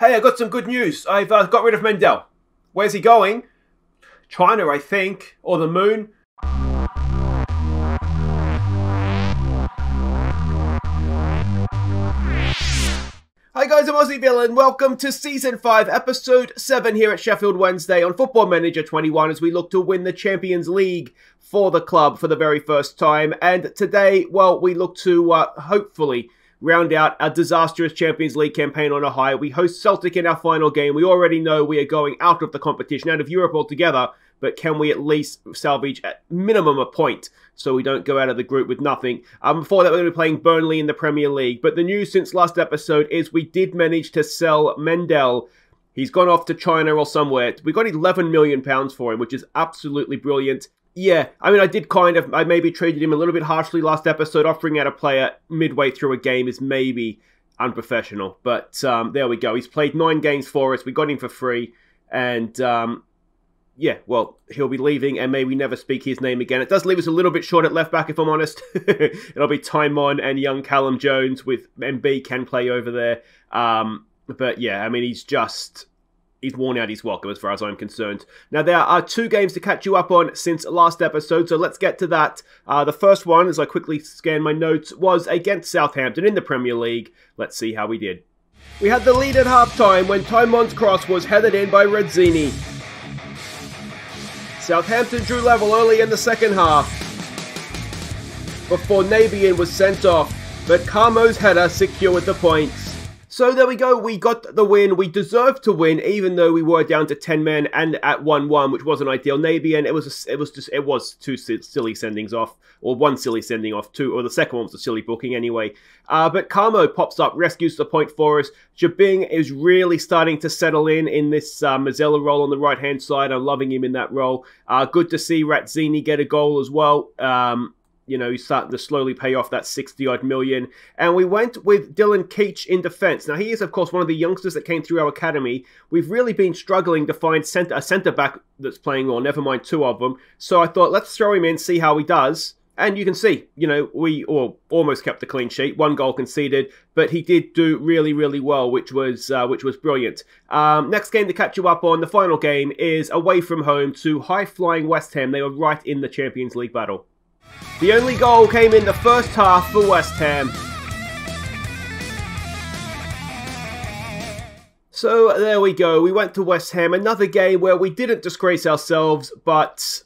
Hey, I got some good news. I've got rid of Mendel. Where's he going? China, I think. Or the moon. Hi guys, I'm Aussie Villain. Welcome to Season 5, Episode 7 here at Sheffield Wednesday on Football Manager 21 as we look to win the Champions League for the club for the very first time. And today, well, we look to hopefully round out a disastrous Champions League campaign on a high. We host Celtic in our final game. We already know we are going out of the competition, out of Europe altogether, but can we at least salvage at minimum a point so we don't go out of the group with nothing? Before that, we're going to be playing Burnley in the Premier League. But the news since last episode is we did manage to sell Mendel. He's gone off to China or somewhere. We got £11 million for him, which is absolutely brilliant. Yeah, I mean, I maybe treated him a little bit harshly last episode. Offering out a player midway through a game is maybe unprofessional. But there we go. He's played 9 games for us. We got him for free. And yeah, well, he'll be leaving and maybe never speak his name again. It does leave us a little bit short at left back, if I'm honest. It'll be Timon and young Callum Jones with MB can play over there. But yeah, I mean, he's worn out his welcome as far as I'm concerned. Now, there are 2 games to catch you up on since last episode, so let's get to that. The first one, as I quickly scan my notes, was against Southampton in the Premier League. Let's see how we did. We had the lead at half-time when Timon's cross was headed in by Redzini. Southampton drew level early in the second half before Nabian was sent off, but Carmo's header secured the points. So there we go, we got the win. We deserved to win, even though we were down to 10 men and at 1-1, which wasn't ideal. Nabian, it was 2 silly sendings off, or 1 silly sending off, 2, or the second one was a silly booking anyway. But Carmo pops up, rescues the point for us. Jabing is really starting to settle in this Mazzella role on the right-hand side. I'm loving him in that role. Good to see Radzini get a goal as well. You know, he's starting to slowly pay off that 60-odd million. And we went with Dylan Keach in defence. Now, he is, of course, one of the youngsters that came through our academy. We've really been struggling to find a centre-back that's playing well, never mind 2 of them. So I thought, let's throw him in, see how he does. And you can see, you know, we almost kept the clean sheet. 1 goal conceded, but he did do really, really well, which was brilliant. Next game to catch you up on, the final game, is away from home to high-flying West Ham. They were right in the Champions League battle. The only goal came in the first half for West Ham. So there we go. We went to West Ham. Another game where we didn't disgrace ourselves, but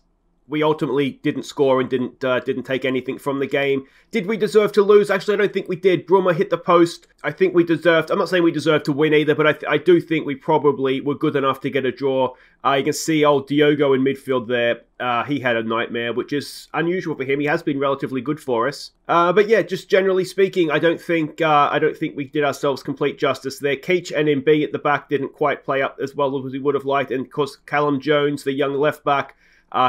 we ultimately didn't score and didn't take anything from the game. Did we deserve to lose? Actually, I don't think we did. Bruma hit the post. I think we deserved... I'm not saying we deserved to win either, but I do think we probably were good enough to get a draw. You can see old Diogo in midfield there. He had a nightmare, which is unusual for him. He has been relatively good for us. But yeah, just generally speaking, I don't think we did ourselves complete justice there. Keach and MB at the back didn't quite play up as well as we would have liked. And of course, Callum Jones, the young left back,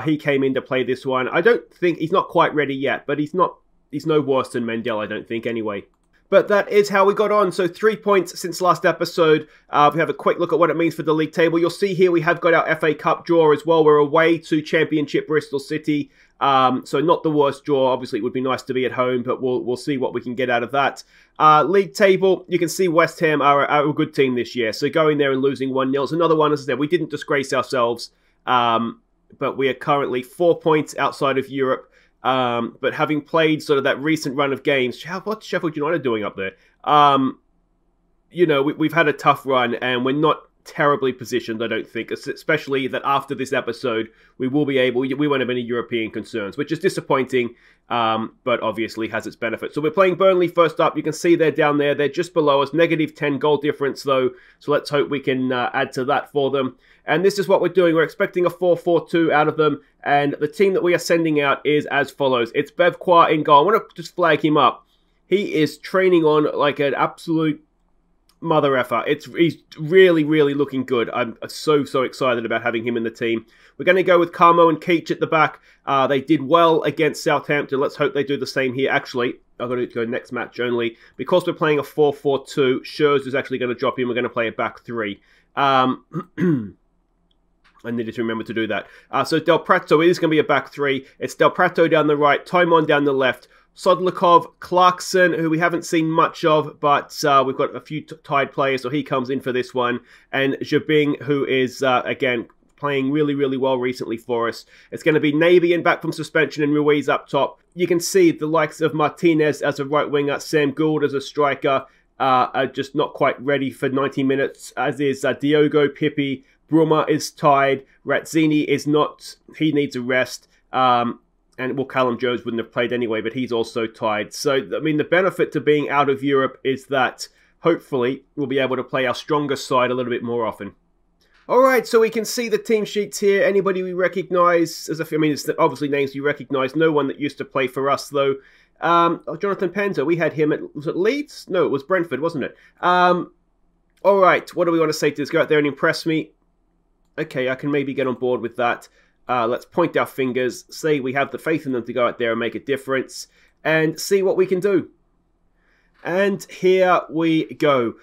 he came in to play this one. I don't think he's not quite ready yet, but he's no worse than Mendel, I don't think, anyway. But that is how we got on. So 3 points since last episode. We have a quick look at what it means for the league table. You'll see here we have got our FA Cup draw as well. We're away to Championship Bristol City. So not the worst draw. Obviously, it would be nice to be at home, but we'll see what we can get out of that. League table, you can see West Ham are a good team this year. So going there and losing 1-0 is another one. As I said, we didn't disgrace ourselves. But we are currently 4 points outside of Europe. But having played sort of that recent run of games, what's Sheffield United doing up there? You know, we've had a tough run and we're not terribly positioned, I don't think, especially that after this episode, we won't have any European concerns, which is disappointing, but obviously has its benefits. So we're playing Burnley first up. You can see they're down there. They're just below us. -10 goal difference, though, so let's hope we can add to that for them. And this is what we're doing. We're expecting a 4-4-2 out of them, and the team that we are sending out is as follows. It's Bev Qua in goal. I want to just flag him up. He is training on like an absolute mother effer. He's really, really looking good. I'm so excited about having him in the team. We're going to go with Carmo and Keach at the back. They did well against Southampton. Let's hope they do the same here. Actually, I've got to go next match only. Because we're playing a 4-4-2, Schurz is actually going to drop in. We're going to play a back 3. I needed to remember to do that. So Del Prato is going to be a back 3. It's Del Prato down the right, Timon down the left, Sodlikov, Clarkson, who we haven't seen much of, but we've got a few tied players, so he comes in for this one. And Jabing, who is, again, playing really, really well recently for us. It's going to be Nabian back from suspension and Ruiz up top. You can see the likes of Martinez as a right winger, Sam Gould as a striker, are just not quite ready for 90 minutes, as is Diogo, Pippi. Bruma is tied. Razzini is not. He needs a rest. And, well, Callum Jones wouldn't have played anyway, but he's also tied. So, I mean, the benefit to being out of Europe is that, hopefully, we'll be able to play our strongest side a little bit more often. All right, so we can see the team sheets here. Anybody we recognise? I mean, it's obviously names we recognise. No one that used to play for us, though. Jonathan Penza, we had him at, was it Leeds? No, it was Brentford, wasn't it? All right, what do we want to say to this? Go out there and impress me. Okay, I can maybe get on board with that. Let's point our fingers, say we have the faith in them to go out there and make a difference, and see what we can do. And here we go.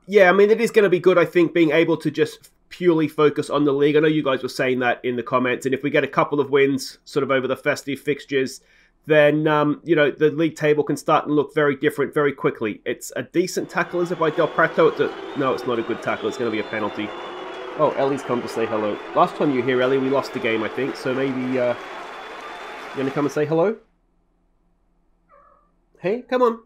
Yeah, I mean, it is going to be good, I think, being able to just purely focus on the league. I know you guys were saying that in the comments, and if we get a couple of wins sort of over the festive fixtures, then, you know, the league table can start to look very different very quickly. It's a decent tackle, is it, by Del Prato? No, it's not a good tackle. It's going to be a penalty. Oh, Ellie's come to say hello. Last time you were here, Ellie, we lost the game, I think. So maybe you're going to come and say hello? Hey, come on.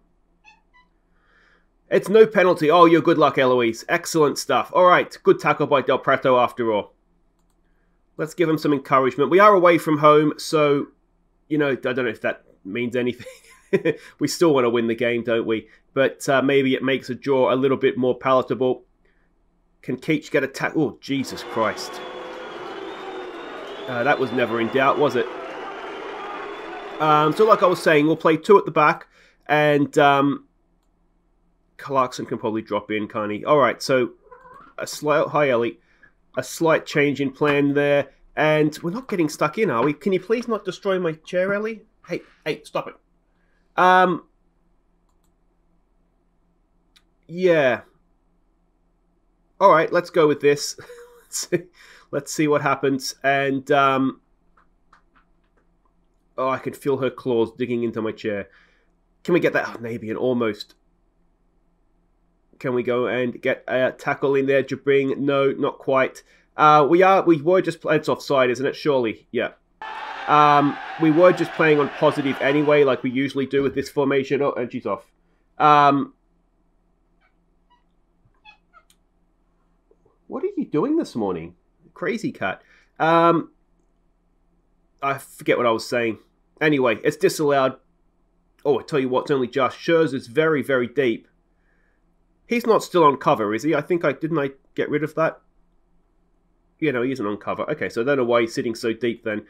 It's no penalty. Oh, you're good luck, Eloise. Excellent stuff. All right, good tackle by Del Prato after all. Let's give him some encouragement. We are away from home, so, you know, I don't know if that means anything. We still want to win the game, don't we? But maybe it makes a draw a little bit more palatable. Can Keach get a tackle? Oh, Jesus Christ. That was never in doubt, was it? So like I was saying, we'll play two at the back, and Clarkson can probably drop in, can't he? All right, so a slight... Hi, Ellie. A slight change in plan there, and we're not getting stuck in, are we? Can you please not destroy my chair, Ellie? Hey, stop it. Yeah. All right, let's go with this. Let's see what happens. And, oh, I can feel her claws digging into my chair. Can we get that? Oh, maybe, and almost. Can we go and get a tackle in there? Jabring? No, not quite. We were just playing... It's offside, isn't it? Surely, yeah. We were just playing on positive anyway, like we usually do with this formation. Oh, and she's off. What are you doing this morning? Crazy cat. I forget what I was saying. Anyway, it's disallowed. Oh, I tell you what, it's only just. Scherzer's very, very deep. He's not still on cover, is he? I think didn't I get rid of that? You know, he isn't on cover. Okay, so I don't know why he's sitting so deep then.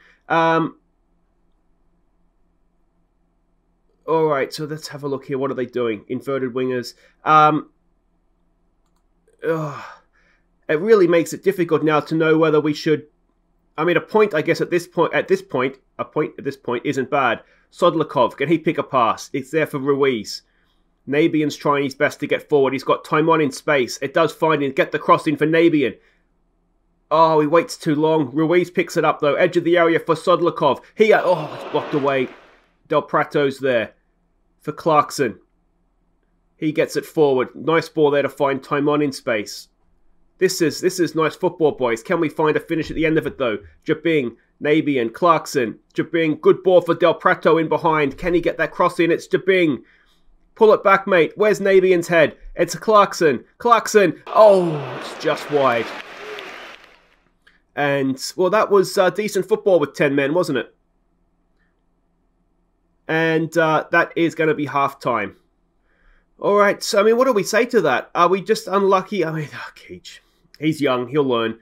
Alright, so let's have a look here. What are they doing? Inverted wingers. It really makes it difficult now to know whether we should... I mean, a point, I guess, at this point isn't bad. Sodlikov, can he pick a pass? It's there for Ruiz. Nabian's trying his best to get forward. He's got time on in space. It does find him. Get the cross in for Nabian. Oh, he waits too long. Ruiz picks it up, though. Edge of the area for Sodlikov. Oh, it's blocked away. Del Prato's there for Clarkson. He gets it forward. Nice ball there to find time on in space. This is nice football, boys. Can we find a finish at the end of it, though? Jabing, Nabian, Clarkson. Jabing, good ball for Del Prato in behind. Can he get that cross in? It's Jabing. Pull it back, mate. Where's Nabian's head? It's Clarkson. Clarkson. Oh, it's just wide. And, well, that was decent football with 10 men, wasn't it? And that is going to be half-time. All right, so, I mean, what do we say to that? Are we just unlucky? I mean, Keach. He's young. He'll learn.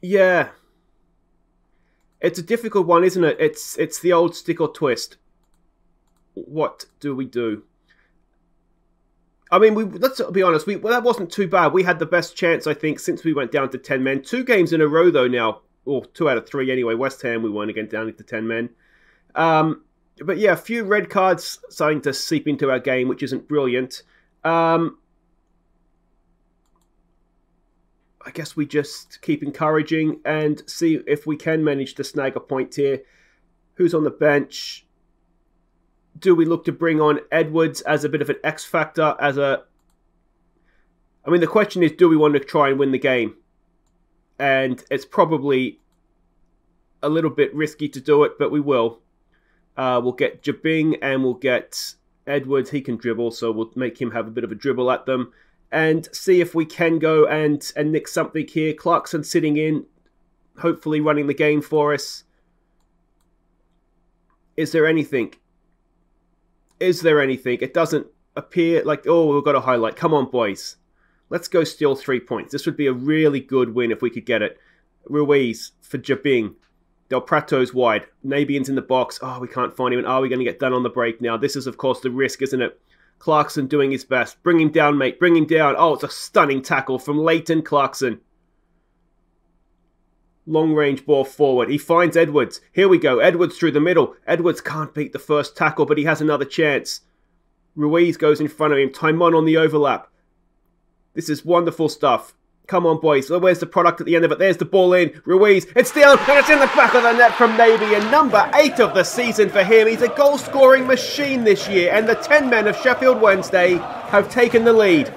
Yeah. It's a difficult one, isn't it? It's the old stick or twist. What do we do? I mean, let's be honest. That wasn't too bad. We had the best chance, I think, since we went down to 10 men. 2 games in a row, though, now. Or 2 out of 3, anyway. West Ham, we won again down to 10 men. But yeah, a few red cards starting to seep into our game, which isn't brilliant. I guess we just keep encouraging and see if we can manage to snag a point here. Who's on the bench? Do we look to bring on Edwards as a bit of an X factor? I mean, the question is, do we want to try and win the game? And it's probably a little bit risky to do it, but we will. We'll get Jabing and we'll get Edwards. He can dribble, so we'll make him have a bit of a dribble at them. And see if we can go and nick something here. Clarkson sitting in, hopefully running the game for us. Is there anything? Is there anything? It doesn't appear like... Oh, we've got a highlight. Come on, boys. Let's go steal 3 points. This would be a really good win if we could get it. Ruiz for Jabing. Del Prato's wide. Nabian's in the box. Oh, we can't find him. And are we going to get done on the break now? This is, of course, the risk, isn't it? Clarkson doing his best. Bring him down, mate. Bring him down. Oh, it's a stunning tackle from Leighton Clarkson. Long range ball forward. He finds Edwards. Here we go. Edwards through the middle. Edwards can't beat the first tackle, but he has another chance. Ruiz goes in front of him. Timon on the overlap. This is wonderful stuff. Come on, boys. Oh, where's the product at the end of it? There's the ball in. Ruiz. It's down, and it's in the back of the net from Navy. And number 8 of the season for him. He's a goal-scoring machine this year. And the 10 men of Sheffield Wednesday have taken the lead.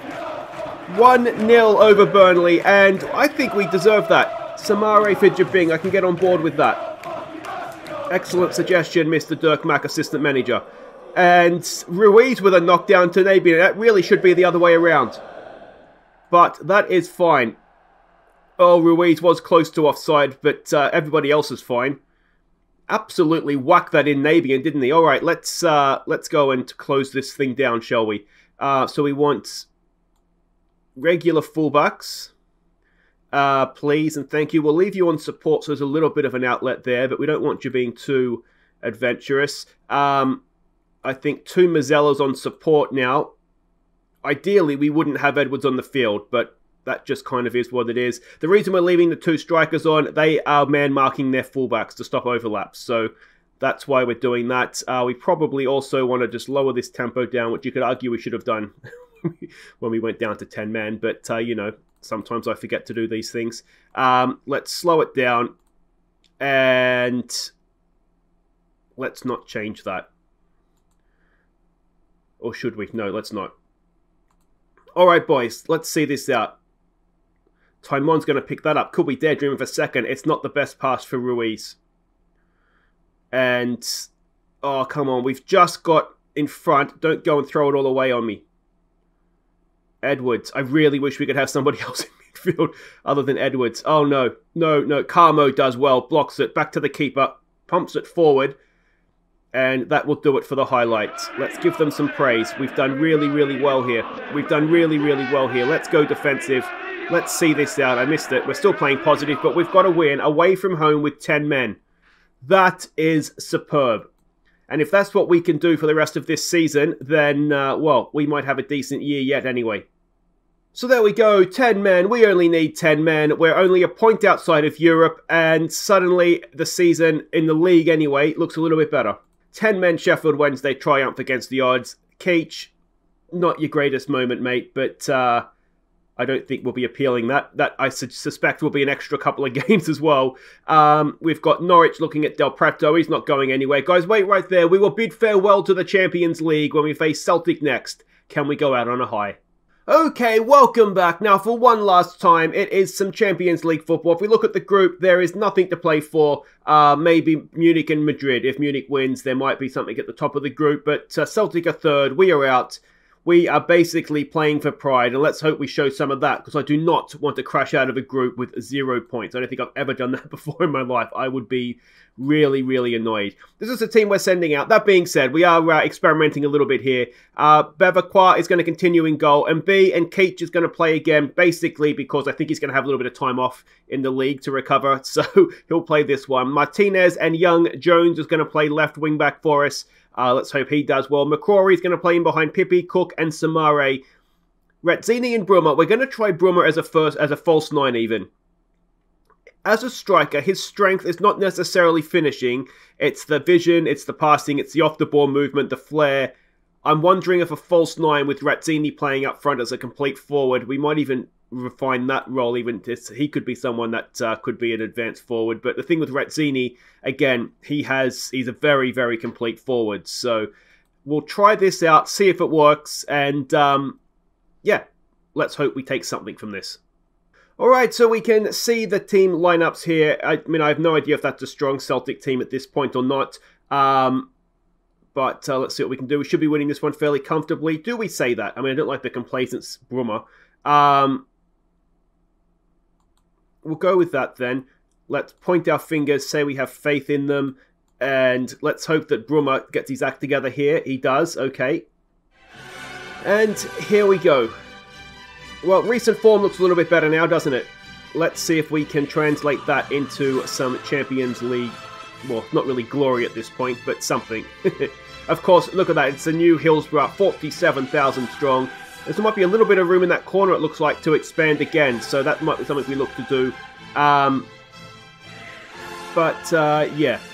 1-0 over Burnley. And I think we deserve that. Samare for Jabing. I can get on board with that. Excellent suggestion, Mr. Dirk Mack, assistant manager. And Ruiz with a knockdown to Navy. That really should be the other way around. But that is fine. Oh, Ruiz was close to offside, but everybody else is fine. Absolutely whacked that in Nabian, didn't he? All right, let's go and close this thing down, shall we? So we want regular fullbacks, please, and thank you. We'll leave you on support, so there's a little bit of an outlet there, but we don't want you being too adventurous. I think 2 Mazzellas on support now. Ideally, we wouldn't have Edwards on the field, but that just kind of is what it is. The reason we're leaving the 2 strikers on, they are man-marking their fullbacks to stop overlaps. So that's why we're doing that. We probably also want to just lower this tempo down, which you could argue we should have done when we went down to 10 men. But, you know, sometimes I forget to do these things. Let's slow it down. And let's not change that. Or should we? No, let's not. Alright, boys, let's see this out. Timon's going to pick that up. Could we dare dream of a second? It's not the best pass for Ruiz. And, oh, come on. We've just got in front. Don't go and throw it all away on me. Edwards. I really wish we could have somebody else in midfield other than Edwards. Oh, no. No, no. Carmo does well. Blocks it. Back to the keeper. Pumps it forward. And that will do it for the highlights. Let's give them some praise. We've done really, really well here. We've done really, really well here. Let's go defensive. Let's see this out. I missed it. We're still playing positive, but we've got to win away from home with 10 men. That is superb. And if that's what we can do for the rest of this season, then, well, we might have a decent year yet anyway. So there we go, 10 men. We only need 10 men. We're only a point outside of Europe, and suddenly the season in the league anyway looks a little bit better. 10 men Sheffield Wednesday triumph against the odds. Keach, not your greatest moment, mate, but I don't think we'll be appealing that. That I suspect will be an extra couple of games as well. We've got Norwich looking at Del Prato. He's not going anywhere. Guys, wait right there. We will bid farewell to the Champions League when we face Celtic next. Can we go out on a high? Okay, welcome back. Now, for one last time, it is some Champions League football. If we look at the group, there is nothing to play for. Maybe Munich and Madrid. If Munich wins, there might be something at the top of the group. But Celtic are third. We are out. We are basically playing for pride, and let's hope we show some of that, because I do not want to crash out of a group with 0 points. I don't think I've ever done that before in my life. I would be really, really annoyed. This is the team we're sending out. That being said, we are experimenting a little bit here. Bevacqua is going to continue in goal, and B and Keach is going to play again, basically because I think he's going to have a little bit of time off in the league to recover, so he'll play this one. Martinez and Young Jones is going to play left wing back for us. Let's hope he does well. McCrory is going to play in behind Pippi, Cook, and Samare. Retzini and Brummer. We're going to try Brummer as a false 9 even. As a striker, his strength is not necessarily finishing. It's the vision, it's the passing, it's the off-the-ball movement, the flair. I'm wondering if a false 9 with Retzini playing up front as a complete forward, we might even refine that role. Even he could be someone that could be an advanced forward. But the thing with Razzini, again, he's a very, very complete forward. So we'll try this out, see if it works, and yeah, let's hope we take something from this. All right, so we can see the team lineups here. I mean, I have no idea if that's a strong Celtic team at this point or not. But let's see what we can do. We should be winning this one fairly comfortably. Do we say that? I mean, I don't like the complacent Brummer. We'll go with that then. Let's point our fingers, say we have faith in them, and let's hope that Brummer gets his act together here. He does, okay. And here we go. Well, recent form looks a little bit better now, doesn't it? Let's see if we can translate that into some Champions League. Well, not really glory at this point, but something. Of course, look at that. It's a new Hillsborough, 47,000 strong. There might be a little bit of room in that corner, it looks like, to expand again. So that might be something we look to do. Yeah,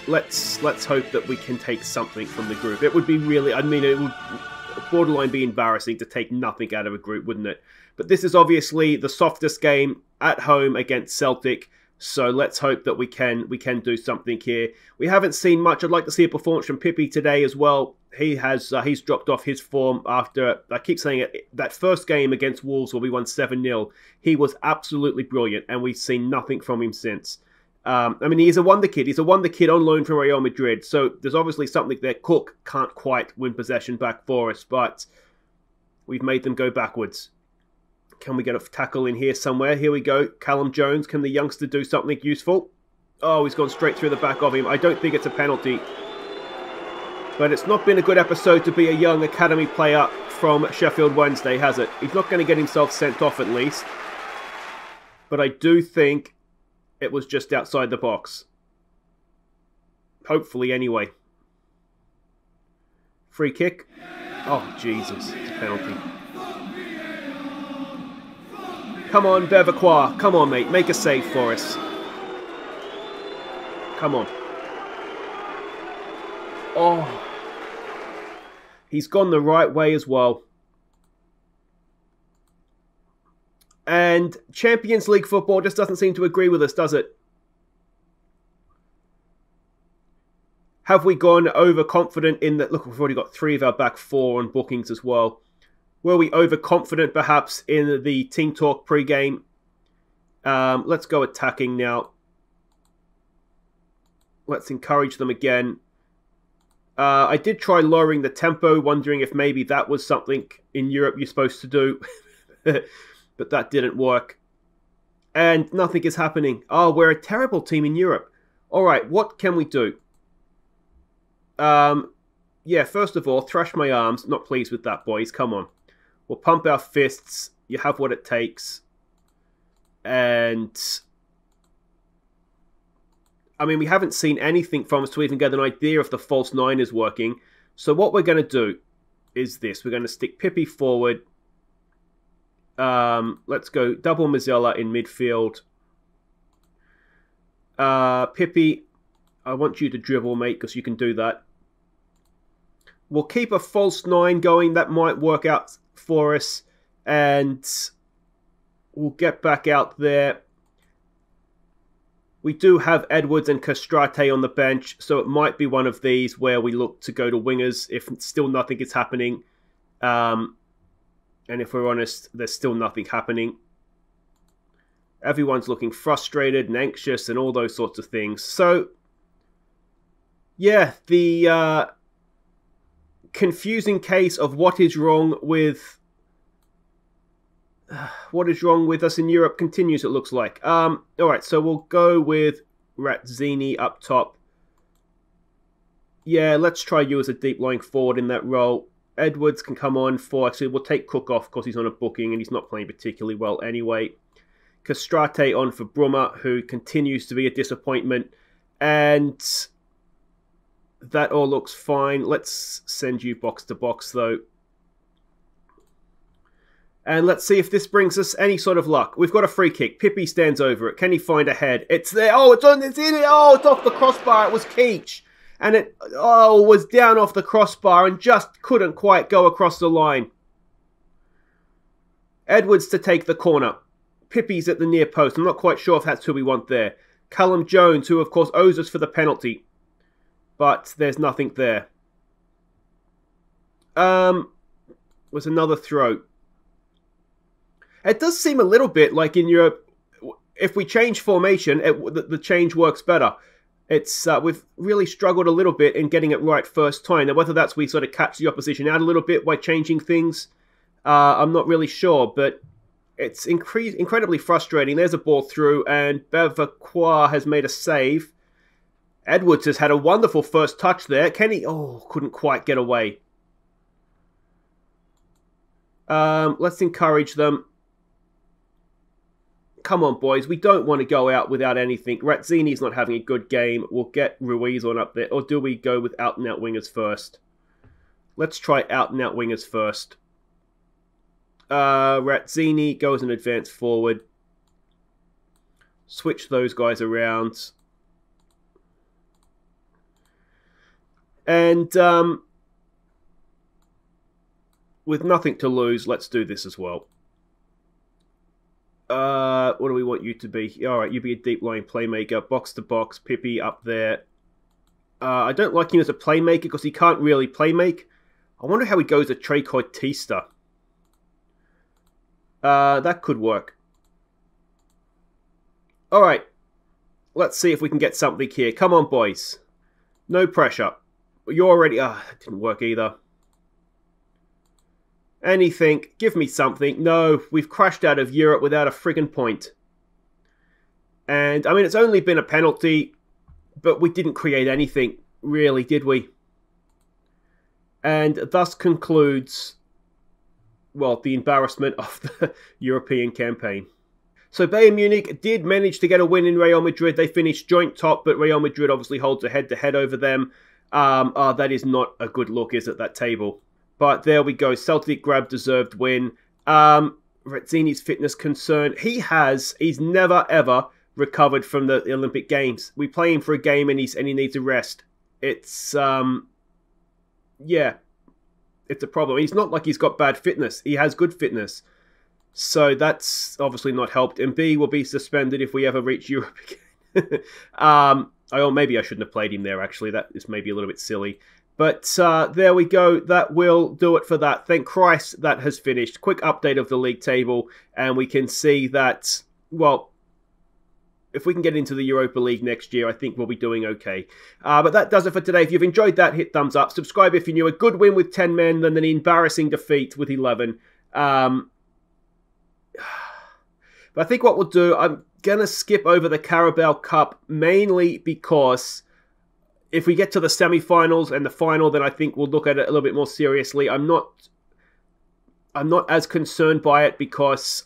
let's hope that we can take something from the group. It would be really, I mean, it would borderline be embarrassing to take nothing out of a group, wouldn't it? But this is obviously the softest game at home against Celtic. So let's hope that we can do something here. We haven't seen much. I'd like to see a performance from Pippi today as well. He's dropped off his form after, I keep saying it, that first game against Wolves where we won 7-0. He was absolutely brilliant, and we've seen nothing from him since. I mean, he's a wonder kid. He's a wonder kid on loan from Real Madrid. So there's obviously something there. Cook can't quite win possession back for us, but we've made them go backwards. Can we get a tackle in here somewhere? Here we go. Callum Jones. Can the youngster do something useful? Oh, he's gone straight through the back of him. I don't think it's a penalty. But it's not been a good episode to be a young academy player from Sheffield Wednesday, has it? He's not going to get himself sent off at least. But I do think it was just outside the box. Hopefully, anyway. Free kick. Oh, Jesus. It's a penalty. Come on, Beverquois. Come on, mate. Make a save for us. Come on. Oh. He's gone the right way as well. And Champions League football just doesn't seem to agree with us, does it? Have we gone overconfident in that? Look, we've already got 3 of our back 4 on bookings as well. Were we overconfident perhaps in the Team Talk pre-game? Let's go attacking now. Let's encourage them again. I did try lowering the tempo, wondering if maybe that was something in Europe you're supposed to do. But that didn't work. And nothing is happening. Oh, we're a terrible team in Europe. All right, what can we do? Yeah, first of all, thrash my arms. Not pleased with that, boys. Come on. We'll pump our fists. You have what it takes. And I mean, we haven't seen anything from us to even get an idea if the false 9 is working. So what we're going to do is this. We're going to stick Pippi forward. Let's go double Mazzella in midfield. Pippi, I want you to dribble, mate, because you can do that. We'll keep a false 9 going. That might work out for us. And we'll get back out there. We do have Edwards and Castrate on the bench, so it might be one of these where we look to go to wingers if still nothing is happening. And if we're honest, there's still nothing happening. Everyone's looking frustrated and anxious and all those sorts of things. So, yeah, the confusing case of what is wrong with us in Europe continues, it looks like. Alright, so we'll go with Razzini up top. Yeah, let's try you as a deep lying forward in that role. Edwards can come on for... Actually, we'll take Cook off because he's on a booking and he's not playing particularly well anyway. Castrate on for Brummer, who continues to be a disappointment. And that all looks fine. Let's send you box to box, though. And let's see if this brings us any sort of luck. We've got a free kick. Pippi stands over it. Can he find a head? It's there. Oh, it's in it. Oh, it's off the crossbar. It was Keach. And it was down off the crossbar and just couldn't quite go across the line. Edwards to take the corner. Pippi's at the near post. I'm not quite sure if that's who we want there. Callum Jones, who of course owes us for the penalty. But there's nothing there. Was another throw. It does seem a little bit like in Europe, if we change formation, the change works better. It's we've really struggled a little bit in getting it right first time. Now, whether that's we sort of catch the opposition out a little bit by changing things, I'm not really sure. But it's incredibly frustrating. There's a ball through, and Bevacqua has made a save. Edwards has had a wonderful first touch there. Kenny, couldn't quite get away. Let's encourage them. Come on, boys. We don't want to go out without anything. Razzini's not having a good game. We'll get Ruiz on up there. Or do we go with out-and-out wingers first? Let's try out-and-out wingers first. Razzini goes and advance forward. Switch those guys around. And with nothing to lose, let's do this as well. What do we want you to be? Alright, you be a deep line playmaker. Box to box. Pippi up there. I don't like him as a playmaker because he can't really playmake. I wonder how he goes at Trequartista. That could work. Alright. Let's see if we can get something here. Come on, boys. No pressure. You're already... that didn't work either. Anything. Give me something. No, we've crashed out of Europe without a friggin' point. And, I mean, it's only been a penalty, but we didn't create anything, really, did we? And thus concludes, well, the embarrassment of the European campaign. So Bayern Munich did manage to get a win in Real Madrid. They finished joint top, but Real Madrid obviously holds a head-to-head over them. That is not a good look, is it, that table? But there we go. Celtic grabbed deserved win. Razzini's fitness concern. He's never ever recovered from the Olympic Games. We play him for a game and he needs a rest. It's yeah, it's a problem. He's not like he's got bad fitness. He has good fitness. So that's obviously not helped. And B will be suspended if we ever reach Europe again. Maybe I shouldn't have played him there, actually. That is maybe a little bit silly. But there we go. That will do it for that. Thank Christ that has finished. Quick update of the league table. And we can see that, well, if we can get into the Europa League next year, I think we'll be doing okay. But that does it for today. If you've enjoyed that, hit thumbs up. Subscribe if you're new. A good win with 10 men, then an embarrassing defeat with 11. But I think what we'll do, I'm going to skip over the Carabao Cup, mainly because if we get to the semi-finals and the final, then I think we'll look at it a little bit more seriously. I'm not as concerned by it because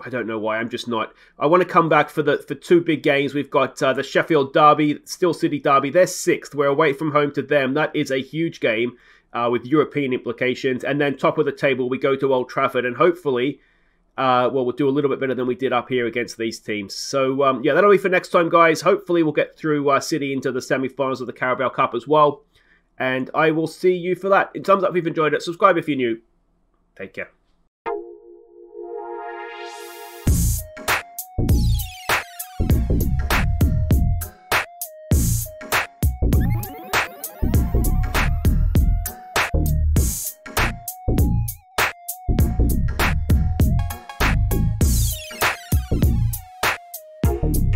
I don't know why. I'm just not. I want to come back for two big games. We've got the Sheffield Derby, Steel City Derby. They're 6th. We're away from home to them. That is a huge game with European implications. And then top of the table, we go to Old Trafford, and hopefully, we'll do a little bit better than we did up here against these teams. So, yeah, that'll be for next time, guys. Hopefully, we'll get through City into the semi-finals of the Carabao Cup as well. And I will see you for that. Thumbs up if you've enjoyed it. Subscribe if you're new. Take care.